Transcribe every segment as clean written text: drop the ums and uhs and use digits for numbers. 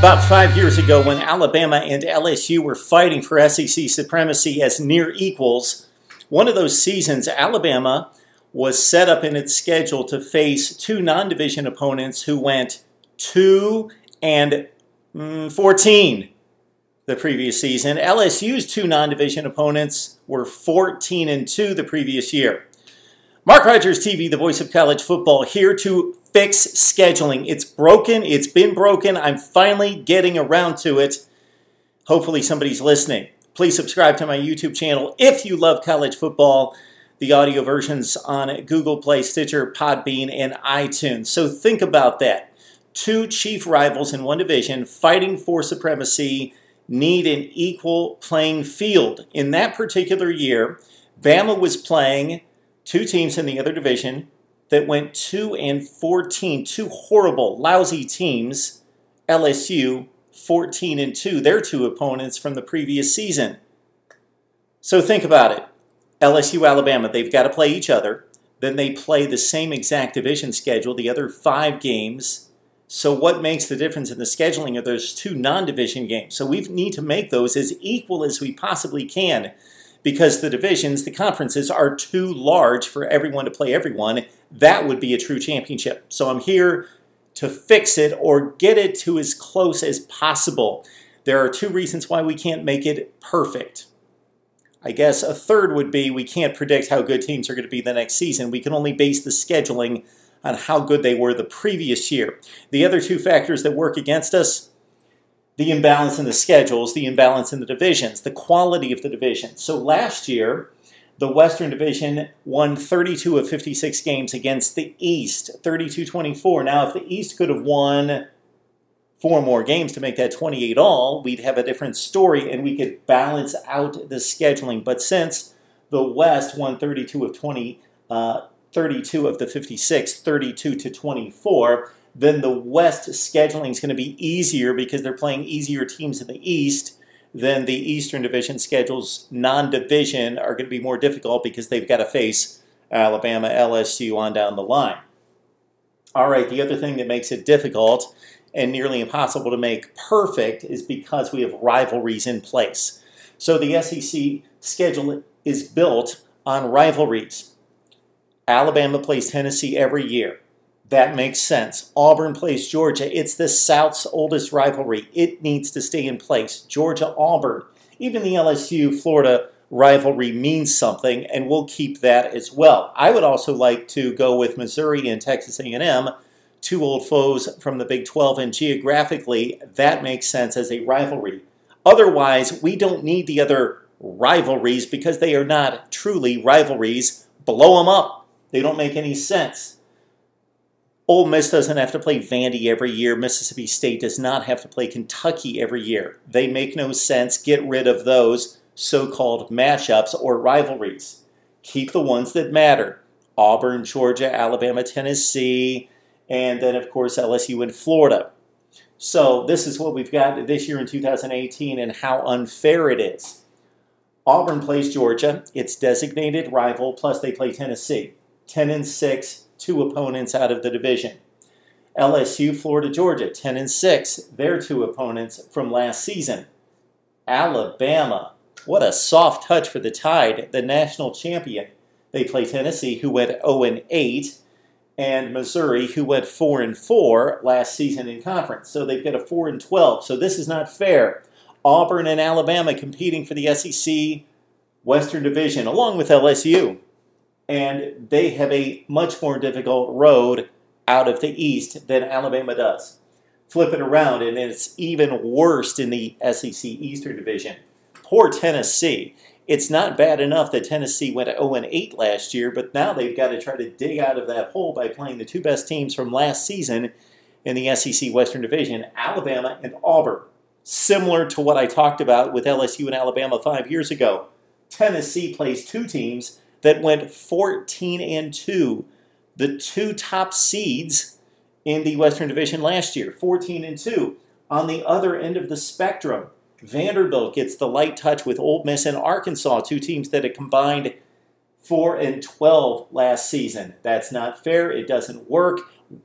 About 5 years ago, when Alabama and LSU were fighting for SEC supremacy as near equals, one of those seasons, Alabama was set up in its schedule to face two non-division opponents who went 2-14 the previous season. LSU's two non-division opponents were 14-2 the previous year. Mark Rogers TV, the voice of college football, here to fix scheduling. It's broken. It's been broken. I'm finally getting around to it. Hopefully somebody's listening. Please subscribe to my YouTube channel if you love college football. The audio versions on Google Play, Stitcher, Podbean, and iTunes. So think about that. Two chief rivals in one division fighting for supremacy need an equal playing field. In that particular year, Bama was playing two teams in the other division that went 2-14, two horrible, lousy teams. LSU 14-2, their two opponents from the previous season. So think about it. LSU, Alabama, they've got to play each other. Then they play the same exact division schedule, the other 5 games. So what makes the difference in the scheduling of those two non-division games? So we need to make those as equal as we possibly can, because the divisions, the conferences, are too large for everyone to play everyone. That would be a true championship. So I'm here to fix it or get it to as close as possible. There are 2 reasons why we can't make it perfect. I guess a third would be we can't predict how good teams are going to be the next season. We can only base the scheduling on how good they were the previous year. The other 2 factors that work against us: the imbalance in the schedules, the imbalance in the divisions, the quality of the division. So last year, the Western Division won 32 of 56 games against the East, 32-24. Now, if the East could have won 4 more games to make that 28 all, we'd have a different story and we could balance out the scheduling. But since the West won 32 of the 56, 32-24, then the West scheduling is going to be easier because they're playing easier teams in the East. Then the Eastern Division schedules, non-division, are going to be more difficult because they've got to face Alabama, LSU on down the line. All right, the other thing that makes it difficult and nearly impossible to make perfect is because we have rivalries in place. So the SEC schedule is built on rivalries. Alabama plays Tennessee every year. That makes sense. Auburn plays Georgia. It's the South's oldest rivalry. It needs to stay in place. Georgia-Auburn. Even the LSU-Florida rivalry means something, and we'll keep that as well. I would also like to go with Missouri and Texas A&M, 2 old foes from the Big 12, and geographically, that makes sense as a rivalry. Otherwise, we don't need the other rivalries because they are not truly rivalries. Blow them up. They don't make any sense. Ole Miss doesn't have to play Vandy every year. Mississippi State does not have to play Kentucky every year. They make no sense. Get rid of those so-called matchups or rivalries. Keep the ones that matter. Auburn, Georgia, Alabama, Tennessee, and then, of course, LSU and Florida. So this is what we've got this year in 2018 and how unfair it is. Auburn plays Georgia. It's designated rival, plus they play Tennessee. 10-6. 2 opponents out of the division. LSU, Florida, Georgia, 10-6. Their 2 opponents from last season. Alabama, what a soft touch for the Tide, the national champion. They play Tennessee, who went 0-8, and Missouri, who went 4-4 last season in conference. So they've got a 4-12. So this is not fair. Auburn and Alabama competing for the SEC Western Division, along with LSU. And they have a much more difficult road out of the East than Alabama does. Flip it around, and it's even worse in the SEC Eastern Division. Poor Tennessee. It's not bad enough that Tennessee went 0-8 last year, but now they've got to try to dig out of that hole by playing the 2 best teams from last season in the SEC Western Division, Alabama and Auburn. Similar to what I talked about with LSU and Alabama 5 years ago. Tennessee plays 2 teams that went 14-2, the 2 top seeds in the Western Division last year, 14-2. On the other end of the spectrum, Vanderbilt gets the light touch with Ole Miss and Arkansas, 2 teams that had combined 4-12 last season. That's not fair. It doesn't work.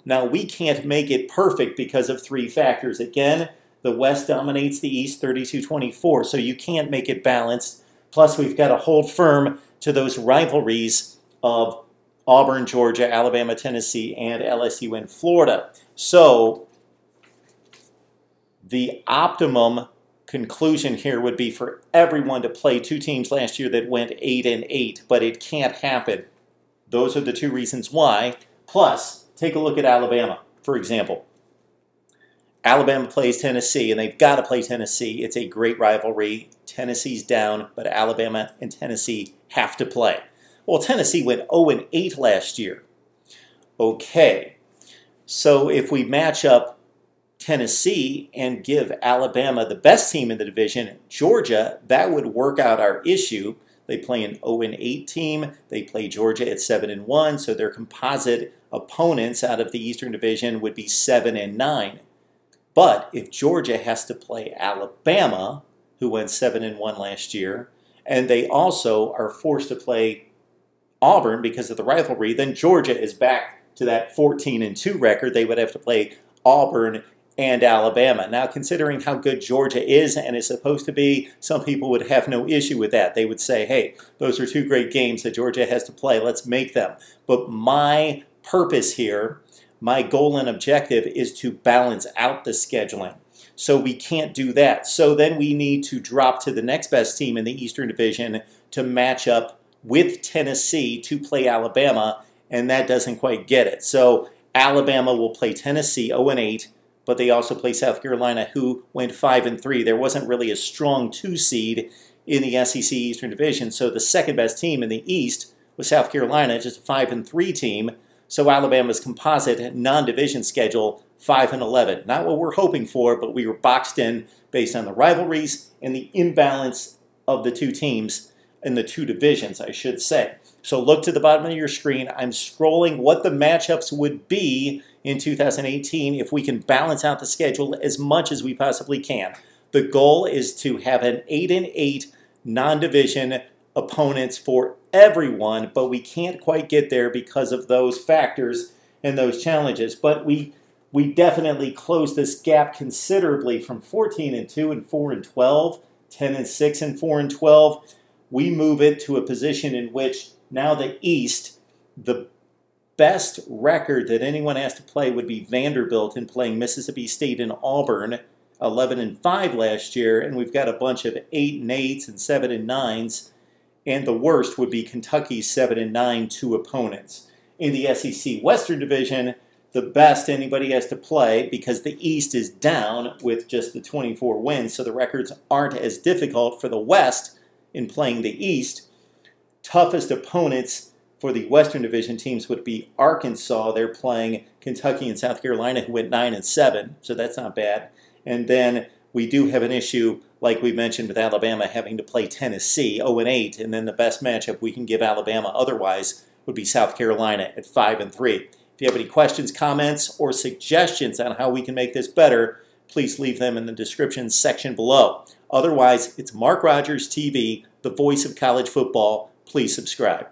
Now, we can't make it perfect because of 3 factors. Again, The West dominates the East 32-24, so you can't make it balanced. Plus, we've got to hold firm to those rivalries of Auburn, Georgia, Alabama, Tennessee, and LSU in Florida. So the optimum conclusion here would be for everyone to play two teams last year that went 8-8, but it can't happen. Those are the two reasons why. Plus, take a look at Alabama, for example. Alabama plays Tennessee, and they've got to play Tennessee. It's a great rivalry. Tennessee's down, but Alabama and Tennessee have to play. Well, Tennessee went 0-8 last year. Okay, so if we match up Tennessee and give Alabama the best team in the division, Georgia, that would work out our issue. They play an 0-8 team. They play Georgia at 7-1, so their composite opponents out of the Eastern Division would be 7-9. But if Georgia has to play Alabama, who went 7-1 last year, and they also are forced to play Auburn because of the rivalry, then Georgia is back to that 14-2 record. They would have to play Auburn and Alabama. Now, considering how good Georgia is and is supposed to be, some people would have no issue with that. They would say, hey, those are two great games that Georgia has to play. Let's make them. But my purpose here, my goal and objective is to balance out the scheduling. So we can't do that. So then we need to drop to the next best team in the Eastern Division to match up with Tennessee to play Alabama, and that doesn't quite get it. So Alabama will play Tennessee 0-8, but they also play South Carolina, who went 5-3. There wasn't really a strong 2 seed in the SEC Eastern Division, so the second best team in the East was South Carolina, just a 5-3 team. So Alabama's composite non-division schedule, 5-11. Not what we're hoping for, but we were boxed in based on the rivalries and the imbalance of the two teams in the two divisions, I should say. So look to the bottom of your screen. I'm scrolling what the matchups would be in 2018 if we can balance out the schedule as much as we possibly can. The goal is to have an 8-8 non-division opponents for everyone, but we can't quite get there because of those factors and those challenges. But we definitely close this gap considerably from 14-2 and 4-12, 10-6 and 4-12. We move it to a position in which now the East, the best record that anyone has to play would be Vanderbilt in playing Mississippi State and Auburn, 11-5 last year, and we've got a bunch of 8-8s and 7-9s. And the worst would be Kentucky's 7-9 two opponents. In the SEC Western Division, the best anybody has to play, because the East is down with just the 24 wins, so the records aren't as difficult for the West in playing the East. Toughest opponents for the Western Division teams would be Arkansas. They're playing Kentucky and South Carolina, who went 9-7, so that's not bad. And then we do have an issue, like we mentioned, with Alabama having to play Tennessee, 0-8, and then the best matchup we can give Alabama otherwise would be South Carolina at 5-3. If you have any questions, comments, or suggestions on how we can make this better, please leave them in the description section below. Otherwise, it's Mark Rogers TV, the voice of college football. Please subscribe.